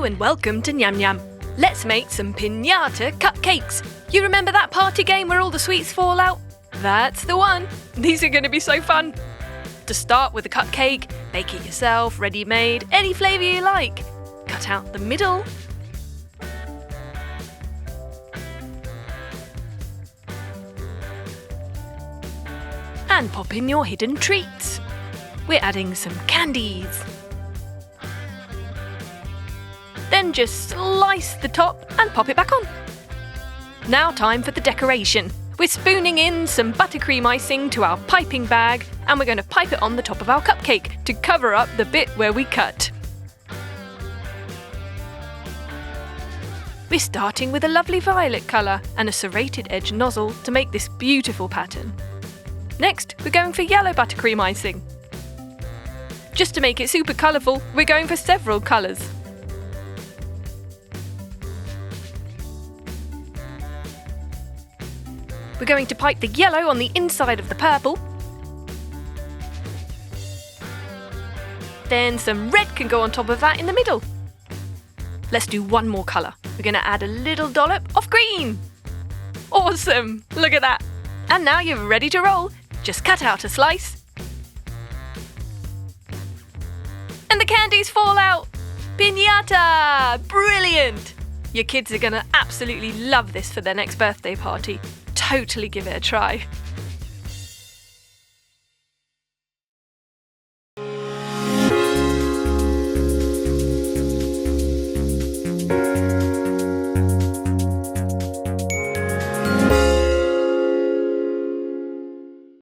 Hello and welcome to Nyam Nyam. Let's make some Pinata Cupcakes. You remember that party game where all the sweets fall out? That's the one. These are going to be so fun. To start with a cupcake, bake it yourself, ready-made, any flavour you like. Cut out the middle. And pop in your hidden treats. We're adding some candies. Then just slice the top and pop it back on. Now time for the decoration. We're spooning in some buttercream icing to our piping bag and we're going to pipe it on the top of our cupcake to cover up the bit where we cut. We're starting with a lovely violet colour and a serrated edge nozzle to make this beautiful pattern. Next, we're going for yellow buttercream icing. Just to make it super colourful, we're going for several colours. We're going to pipe the yellow on the inside of the purple. Then some red can go on top of that in the middle. Let's do one more colour. We're going to add a little dollop of green. Awesome! Look at that! And now you're ready to roll. Just cut out a slice. And the candies fall out! Pinata! Brilliant! Your kids are going to absolutely love this for their next birthday party. Totally give it a try.